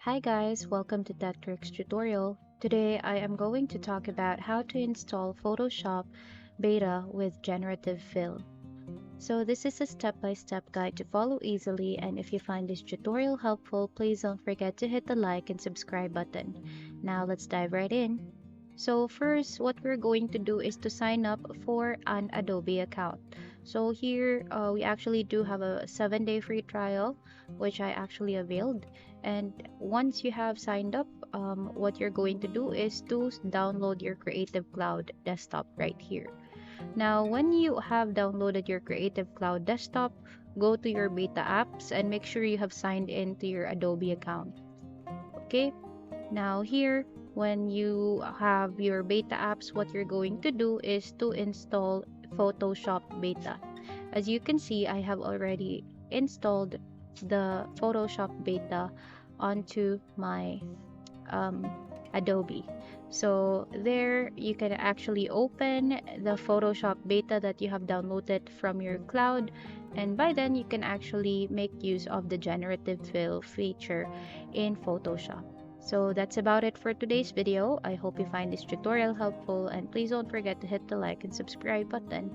Hi guys, welcome to Tech Tricks tutorial. Today I am going to talk about how to install Photoshop Beta with Generative Fill. So this is a step-by-step guide to follow easily, and if you find this tutorial helpful, please don't forget to hit the like and subscribe button. Now let's dive right in. So first, what we're going to do is to sign up for an Adobe account. So here we actually do have a 7-day free trial, which I actually availed. And once you have signed up, what you're going to do is to download your Creative Cloud desktop right here. Now, when you have downloaded your Creative Cloud desktop, go to your beta apps and make sure you have signed in to your Adobe account. Okay, now here, when you have your beta apps, what you're going to do is to install Photoshop Beta. As you can see, I have already installed the Photoshop Beta onto my um, Adobe. So there you can actually open the Photoshop Beta that you have downloaded from your cloud, and by then you can actually make use of the generative fill feature in Photoshop. So that's about it for today's video. I hope you find this tutorial helpful, and please don't forget to hit the like and subscribe button.